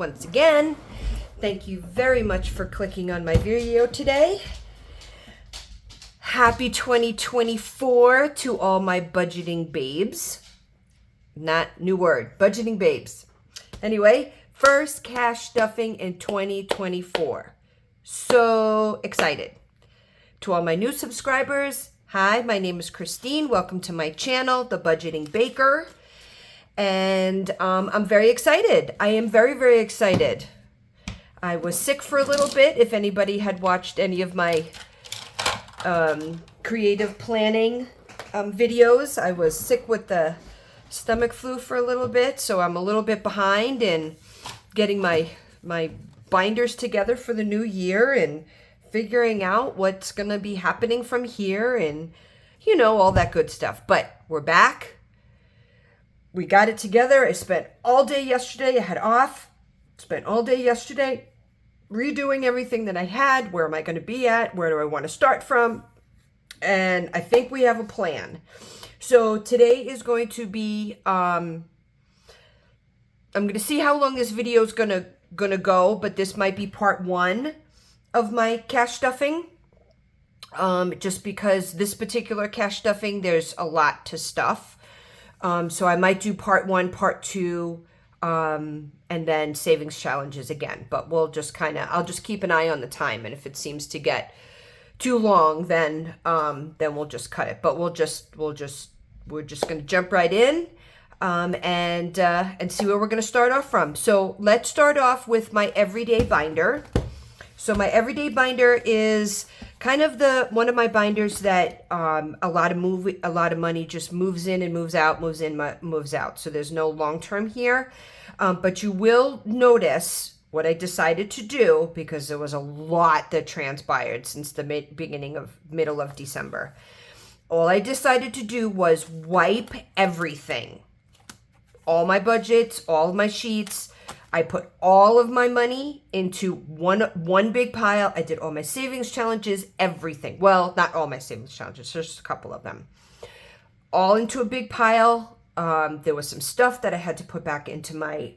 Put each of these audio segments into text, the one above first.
once again. Thank you very much for clicking on my video today. Happy 2024 to all my budgeting babes. Not new word, budgeting babes. Anyway, first cash stuffing in 2024. So excited. To all my new subscribers, hi, my name is Christine. Welcome to my channel, The Budgeting Baker. And I'm very excited. I am very, very excited. I was sick for a little bit. If anybody had watched any of my creative planning videos, I was sick with the stomach flu for a little bit. So I'm a little bit behind in getting my binders together for the new year and figuring out what's going to be happening from here and, you know, all that good stuff. But we're back. We got it together. I spent all day yesterday. I had off. Spent all day yesterday redoing everything that I had. Where am I going to be at? Where do I want to start from? And I think we have a plan. So today is going to be, I'm going to see how long this video is going to go, but this might be part one of my cash stuffing. Just because this particular cash stuffing, there's a lot to stuff. So I might do part one, part two, and then savings challenges again. But we'll just I'll just keep an eye on the time. And if it seems to get too long, then we'll just cut it. But we're just going to jump right in, and see where we're going to start off from. So let's start off with my everyday binder. So my everyday binder is kind of one of my binders that a lot of money just moves in and moves out, moves in, moves out. So there's no long term here, but you will notice what I decided to do, because there was a lot that transpired since the middle of December. All I decided to do was wipe everything, all my budgets, all of my sheets. I put all of my money into one big pile. I did all my savings challenges, everything. Well, not all my savings challenges, just a couple of them. All into a big pile. There was some stuff that I had to put back into my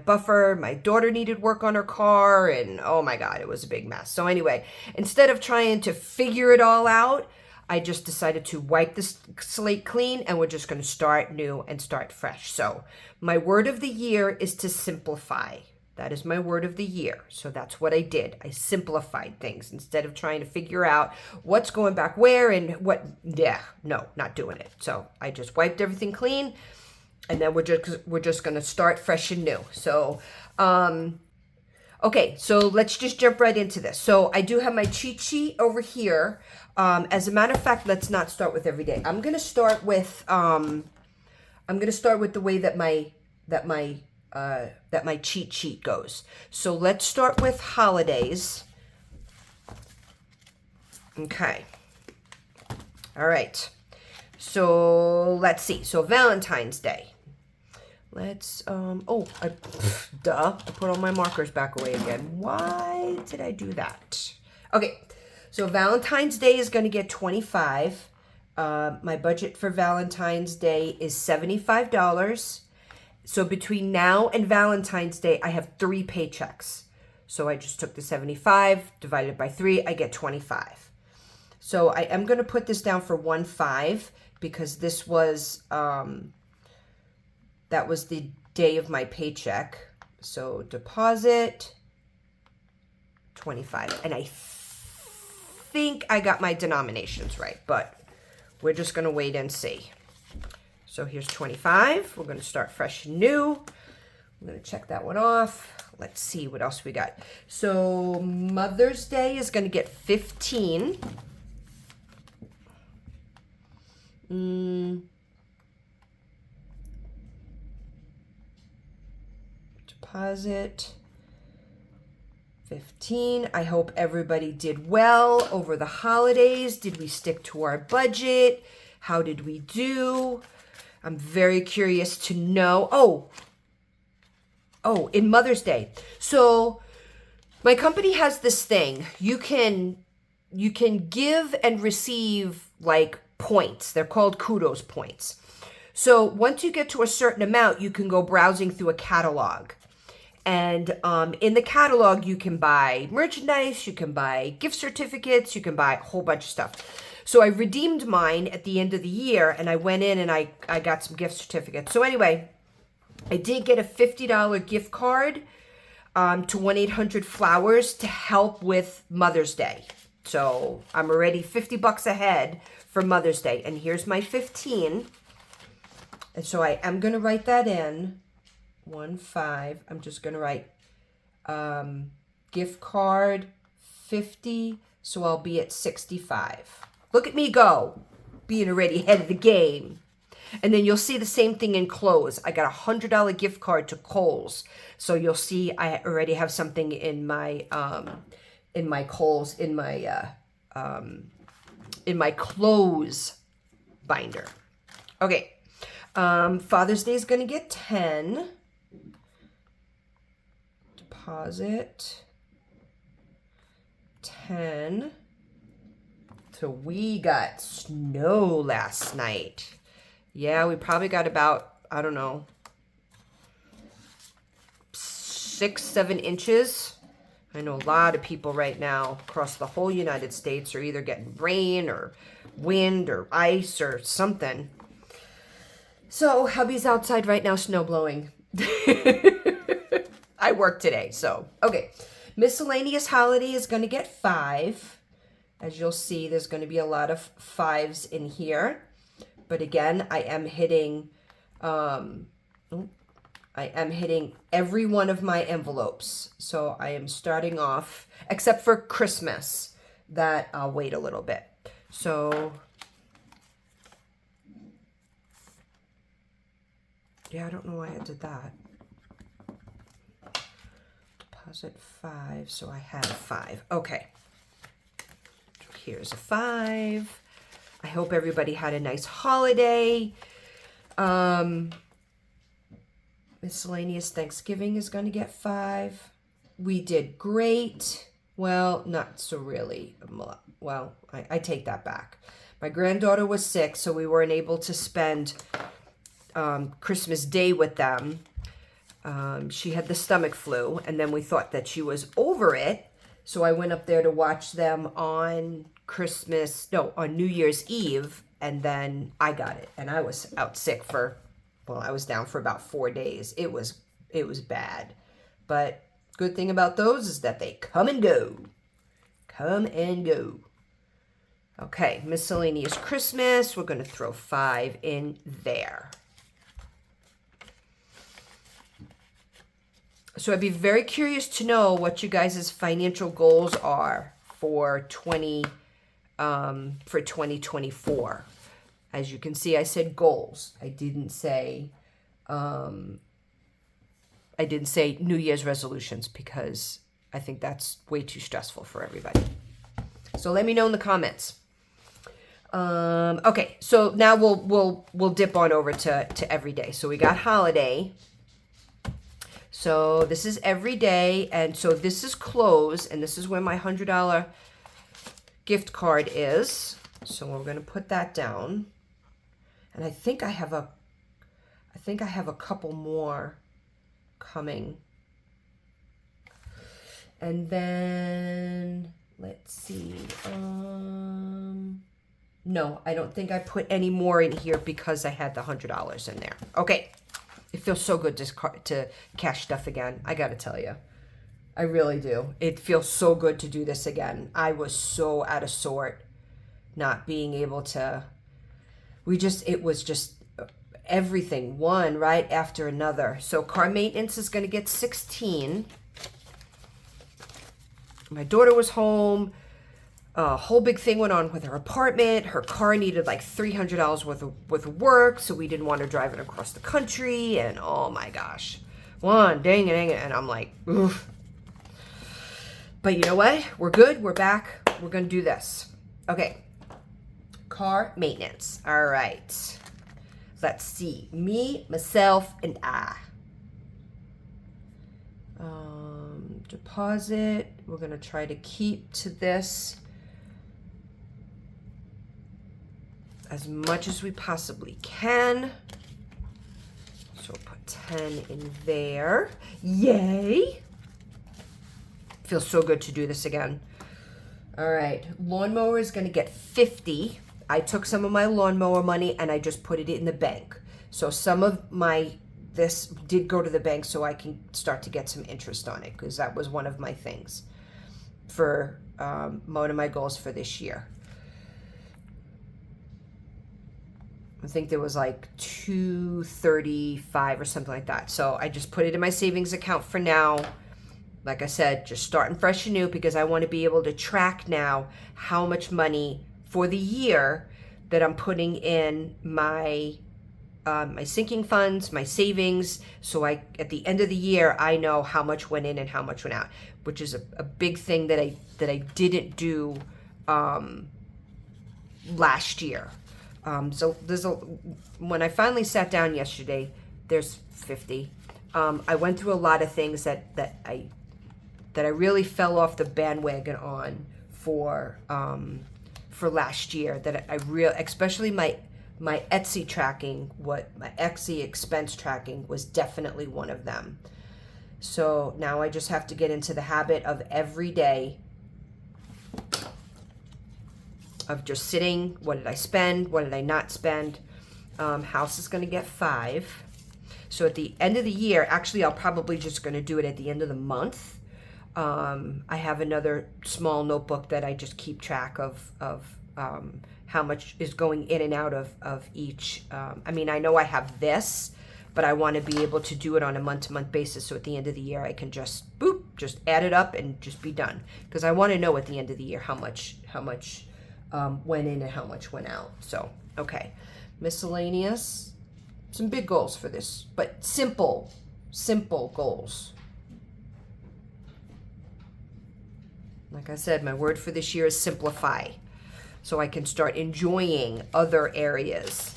buffer. My daughter needed work on her car, and oh my God, it was a big mess. So anyway, instead of trying to figure it all out, I just decided to wipe the slate clean, and we're just going to start new and start fresh. So my word of the year is to simplify. That is my word of the year. So that's what I did. I simplified things instead of trying to figure out what's going back where and what. Yeah, no, not doing it. So I just wiped everything clean, and then we're just going to start fresh and new. So, okay, so let's just jump right into this. So I do have my cheat sheet over here. As a matter of fact, let's not start with every day. I'm going to start with the way that my cheat sheet goes. So let's start with holidays. Okay. All right. So let's see. So Valentine's Day. Let's, I put all my markers back away again. Why did I do that? Okay. So Valentine's Day is going to get $25. My budget for Valentine's Day is $75. So between now and Valentine's Day, I have 3 paychecks. So I just took the 75 divided by 3, I get 25. So I am going to put this down for 1.5 because this was, that was the day of my paycheck. So deposit 25. And I think I got my denominations right, but we're just going to wait and see. So here's 25. We're going to start fresh and new. I'm going to check that one off. Let's see what else we got. So Mother's Day is going to get 15. Deposit 15. I hope everybody did well over the holidays. Did we stick to our budget? How did we do? I'm very curious to know. Oh, in Mother's Day. So my company has this thing. You can give and receive like points. They're called kudos points. So once you get to a certain amount, you can go browsing through a catalog. And in the catalog, you can buy merchandise, you can buy gift certificates, you can buy a whole bunch of stuff. So I redeemed mine at the end of the year, and I went in and I got some gift certificates. So anyway, I did get a $50 gift card to 1-800-Flowers to help with Mother's Day. So I'm already 50 bucks ahead for Mother's Day. And here's my 15. And so I am going to write that in. 1-5. I'm just going to write gift card 50. So I'll be at 65. Look at me go. Being already ahead of the game. And then you'll see the same thing in clothes. I got a $100 gift card to Kohl's. So you'll see I already have something in my Kohl's, in my clothes binder. Okay. Father's Day is going to get 10. Deposit 10. So we got snow last night. Yeah, we probably got about, I don't know, 6-7 inches. I know a lot of people right now across the whole United States are either getting rain or wind or ice or something. So hubby's outside right now snow blowing. I work today, so. Okay, miscellaneous holiday is going to get 5. As you'll see, there's going to be a lot of 5s in here. But again, I am hitting every one of my envelopes. So I am starting off, except for Christmas, that I'll wait a little bit. So, yeah, I don't know why I did that. Deposit 5, so I have 5. Okay. Here's a 5. I hope everybody had a nice holiday. Miscellaneous Thanksgiving is going to get 5. We did great. Well, not so really. Well, I take that back. My granddaughter was sick, so we weren't able to spend Christmas Day with them. She had the stomach flu, and then we thought that she was over it. So I went up there to watch them on New Year's Eve, and then I got it, and I was out sick I was down for about 4 days. It was bad, but good thing about those is that they come and go. Okay, miscellaneous Christmas, we're going to throw 5 in there. So I'd be very curious to know what you guys' financial goals are for 2024. As you can see, I said goals. I didn't say New Year's resolutions because I think that's way too stressful for everybody. So let me know in the comments. Okay, so now we'll dip on over to everyday. So we got holiday. So this is every day, and so this is clothes, and this is where my $100 gift card is. So we're going to put that down. And I think I have a couple more coming. And then let's see. No, I don't think I put any more in here because I had the $100 in there. Okay. It feels so good to cash stuff again. I got to tell you. I really do. It feels so good to do this again. I was so out of sort not being able to. It was just everything, one right after another. So car maintenance is going to get 16. My daughter was home. A whole big thing went on with her apartment. Her car needed like $300 worth of work, so we didn't want to drive it across the country. And oh my gosh, dang it. And I'm like, oof. But you know what? We're good. We're back. We're going to do this. Okay. Car maintenance. All right. Let's see. Me, myself, and I. Deposit. We're going to try to keep to this as much as we possibly can. So we'll put 10 in there. Yay! Feels so good to do this again. All right, lawnmower is going to get 50. I took some of my lawnmower money and I just put it in the bank. So some of this did go to the bank so I can start to get some interest on it, because that was one of my things for one of my goals for this year. I think there was like 235 or something like that. So I just put it in my savings account for now. Like I said, just starting fresh and new, because I want to be able to track now how much money for the year that I'm putting in my sinking funds, my savings. So at the end of the year, I know how much went in and how much went out, which is a big thing that I didn't do last year. So when I finally sat down yesterday, there's 50. I went through a lot of things that I really fell off the bandwagon on for last year, that especially my Etsy tracking, my Etsy expense tracking was definitely one of them. So now I just have to get into the habit of every day of just sitting. What did I spend? What did I not spend? House is going to get 5. So at the end of the year, actually, I'll probably just going to do it at the end of the month. I have another small notebook that I just keep track of how much is going in and out of each. I mean, I know I have this, but I want to be able to do it on a month-to-month basis. So at the end of the year, I can just add it up and just be done. Because I want to know at the end of the year how much went in and how much went out. So, okay. Miscellaneous. Some big goals for this, but simple goals. Like I said, my word for this year is simplify. So I can start enjoying other areas.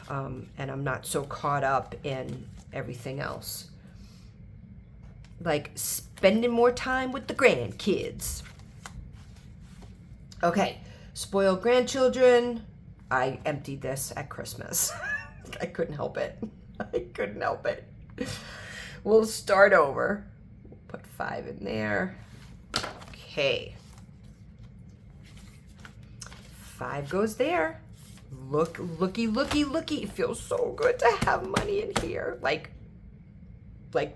And I'm not so caught up in everything else. Like spending more time with the grandkids. Okay, spoiled grandchildren. I emptied this at Christmas. I couldn't help it. We'll start over. We'll put 5 in there. Okay. 5 goes there. Looky. It feels so good to have money in here. Like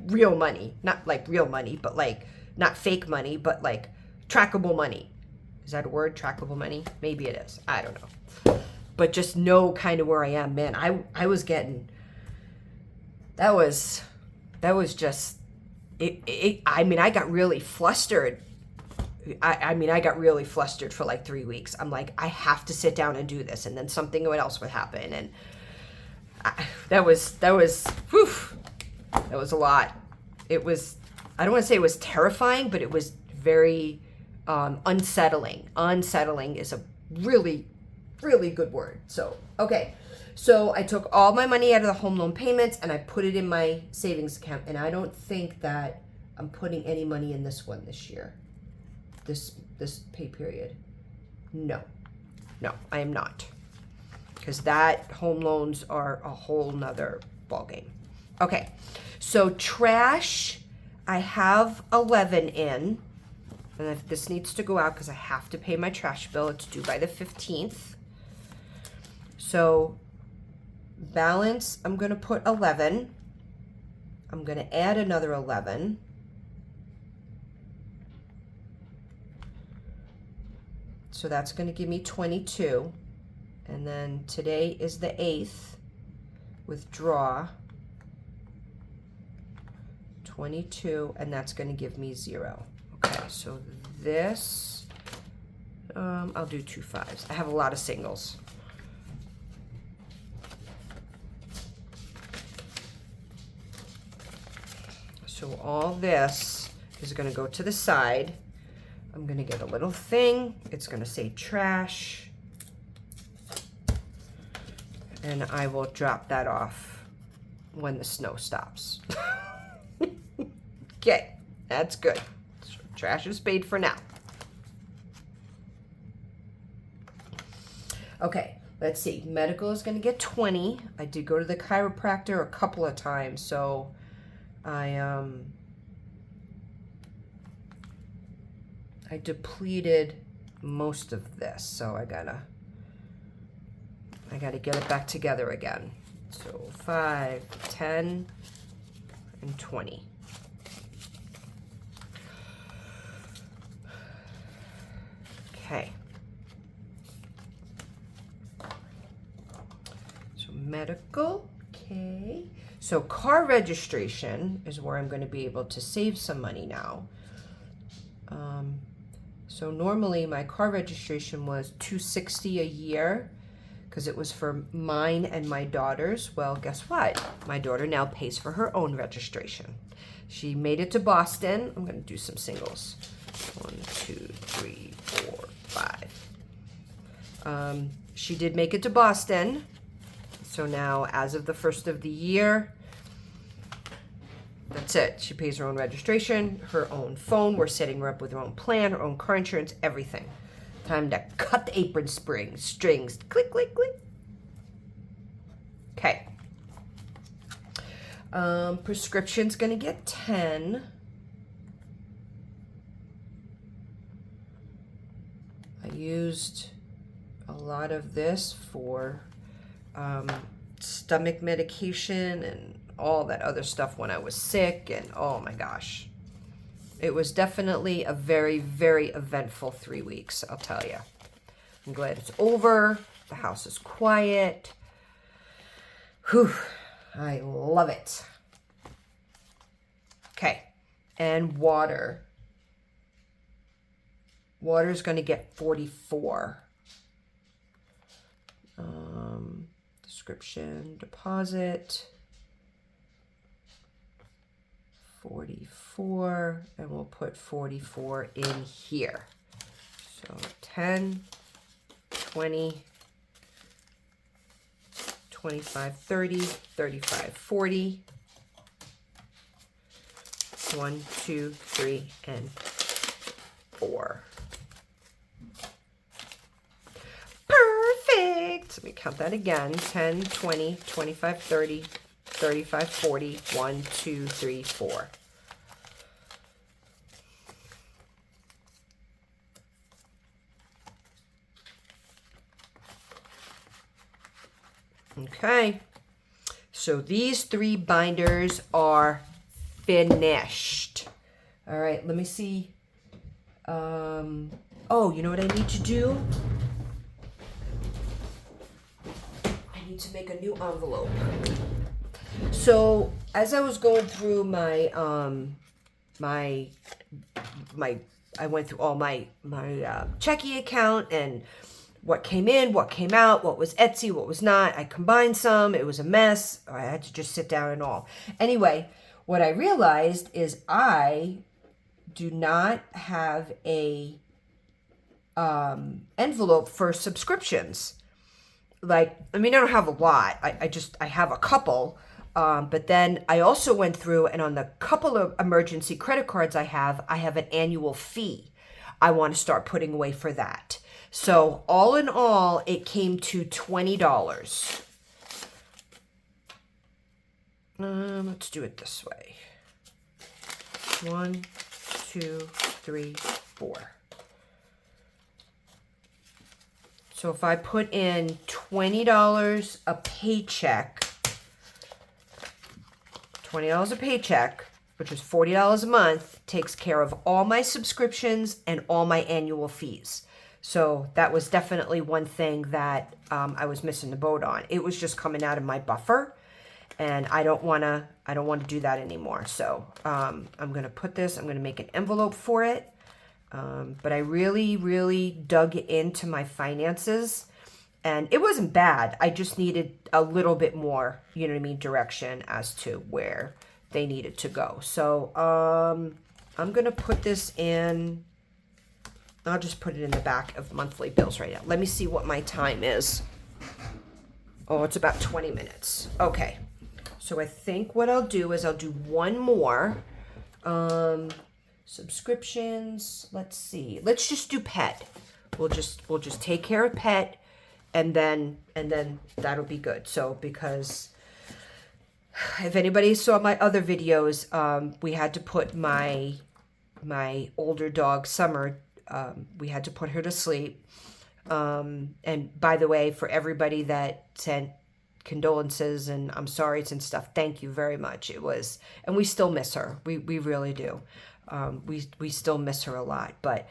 real money. Not like real money, but like not fake money, but like trackable money. Is that a word? Trackable money? Maybe it is. I don't know. But just know kind of where I am. Man, I was getting, that was just, I mean, I got really flustered. I got really flustered for like 3 weeks. I'm like, I have to sit down and do this. And then something else would happen. And that was whew, that was a lot. It was, I don't want to say it was terrifying, but it was very unsettling. Unsettling is a really good word. So, okay. So I took all my money out of the home loan payments and I put it in my savings account. And I don't think that I'm putting any money in this one this year. This pay period. No, I am not. Because that home loans are a whole nother ballgame. Okay. So trash, I have 11 in. And if this needs to go out because I have to pay my trash bill. It's due by the 15th. So balance, I'm going to put 11. I'm going to add another 11. So that's going to give me 22. And then today is the 8th. Withdraw. 22. And that's going to give me 0. Okay, so this, I'll do 2 5s. I have a lot of singles. So all this is going to go to the side. I'm going to get a little thing. It's going to say trash. And I will drop that off when the snow stops. Okay, that's good. So trash is paid for now. Okay, let's see. Medical is going to get 20. I did go to the chiropractor a couple of times, so I depleted most of this, so I gotta get it back together again. So 5, 10, and 20. Okay. So medical, okay. So car registration is where I'm going to be able to save some money now. So normally my car registration was $260 a year because it was for mine and my daughter's. Well, guess what? My daughter now pays for her own registration. She made it to Boston. I'm going to do some singles. 1, 2, 3, 4, 5. She did make it to Boston. So now, as of the first of the year, that's it. She pays her own registration, her own phone. We're setting her up with her own plan, her own car insurance, everything. Time to cut the apron strings. Click, click, click. Okay. Prescription's going to get 10. I used a lot of this for stomach medication and all that other stuff when I was sick, and oh my gosh. It was definitely a very, very eventful 3 weeks, I'll tell you. I'm glad it's over. The house is quiet. Whew, I love it. Okay, and water. Water is going to get 44. Description, deposit. 44, and we'll put 44 in here. So 10, 20, 25, 30, 35, 40. 1, 2, 3, and 4. Perfect. Let me count that again. 10, 20, 25, 30, 35, 40, 1, 2, 3, 4. Okay, so these 3 binders are finished. All right, let me see. Oh, you know what I need to do? I need to make a new envelope. So as I was going through my I went through all my checking account and what came in, what came out, what was Etsy, what was not. I combined some. It was a mess. I had to just sit down and all. Anyway, what I realized is I do not have a envelope for subscriptions. Like, I mean, I don't have a lot. I have a couple. But then I also went through, and on the couple of emergency credit cards I have an annual fee I want to start putting away for that. So all in all, it came to $20. Let's do it this way. 1, 2, 3, 4. So if I put in $20 a paycheck, $20 a paycheck, which is $40 a month, takes care of all my subscriptions and all my annual fees. So that was definitely one thing that I was missing the boat on. It was just coming out of my buffer, and I don't want to do that anymore. So I'm going to put this, I'm going to make an envelope for it. But I really, really dug into my finances, and it wasn't bad. I just needed a little bit more, you know what I mean, direction as to where they needed to go. So I'm going to put this in. I'll just put it in the back of monthly bills right now. Let me see what my time is. Oh, it's about 20 minutes. Okay. So I think what I'll do is I'll do one more. Subscriptions. Let's see. Let's just do pet. We'll just take care of pet, and then that'll be good. So because if anybody saw my other videos, we had to put my older dog, Summer, we had to put her to sleep. And by the way, for everybody that sent condolences and I'm sorry's and stuff, thank you very much. It was, and we still miss her. We really do. We still miss her a lot, but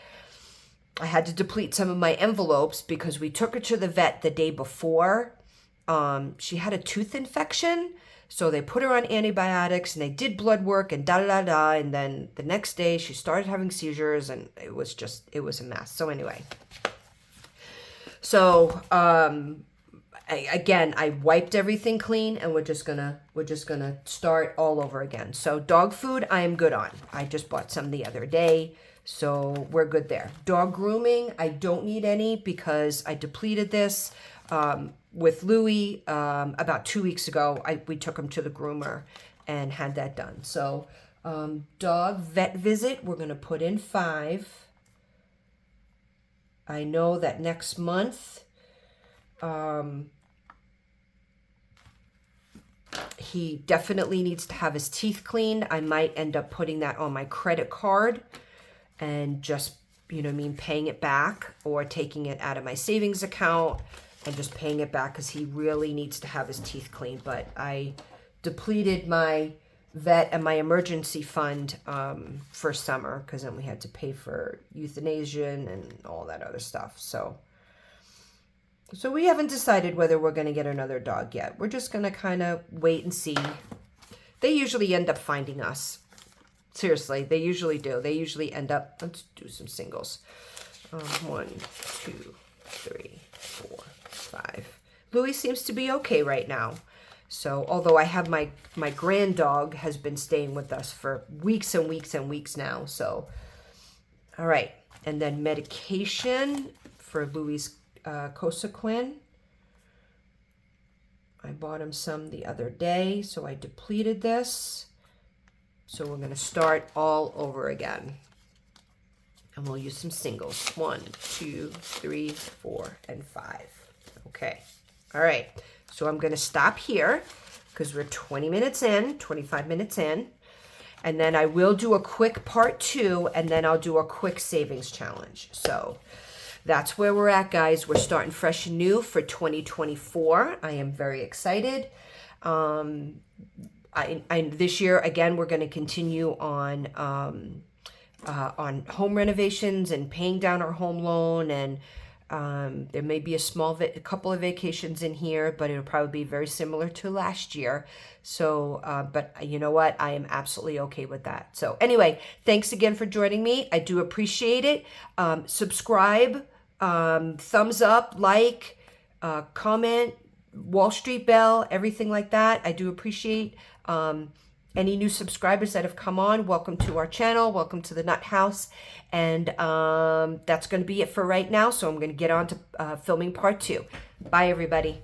I had to deplete some of my envelopes because we took her to the vet the day before. She had a tooth infection, so they put her on antibiotics and they did blood work and da-da-da-da, and then the next day she started having seizures and it was a mess. So anyway, so I wiped everything clean and we're just gonna start all over again. So dog food I am good on. I just bought some the other day, so we're good there. Dog grooming, I don't need any because I depleted this with Louie about 2 weeks ago. We took him to the groomer and had that done. So dog vet visit, we're gonna put in 5. I know that next month he definitely needs to have his teeth cleaned. I might end up putting that on my credit card and just, paying it back, or taking it out of my savings account and just paying it back because he really needs to have his teeth cleaned. But I depleted my vet and my emergency fund for summer because then we had to pay for euthanasia and all that other stuff. So we haven't decided whether we're going to get another dog yet. We're just going to kind of wait and see. They usually end up finding us. Seriously, they usually do. They usually end up, let's do some singles. 1, 2, 3, 4, 5. Louis seems to be okay right now. So, although I have my grand dog has been staying with us for weeks and weeks and weeks now. So, all right. And then medication for Louis' Cosequin. I bought him some the other day, so I depleted this. So we're going to start all over again. And we'll use some singles. 1, 2, 3, 4, and 5. Okay. All right. So I'm going to stop here because we're 20 minutes in, 25 minutes in. And then I will do a quick part 2, and then I'll do a quick savings challenge. So that's where we're at, guys. We're starting fresh and new for 2024. I am very excited. This year, again, we're going to continue on home renovations and paying down our home loan. And there may be a couple of vacations in here, but it'll probably be very similar to last year. So, but you know what? I am absolutely okay with that. So anyway, thanks again for joining me. I do appreciate it. Subscribe. Thumbs up, like, comment, Wall Street Bell, everything like that. I do appreciate any new subscribers that have come on. Welcome to our channel. Welcome to the Nut House. And that's going to be it for right now. So I'm going to get on to filming part 2. Bye, everybody.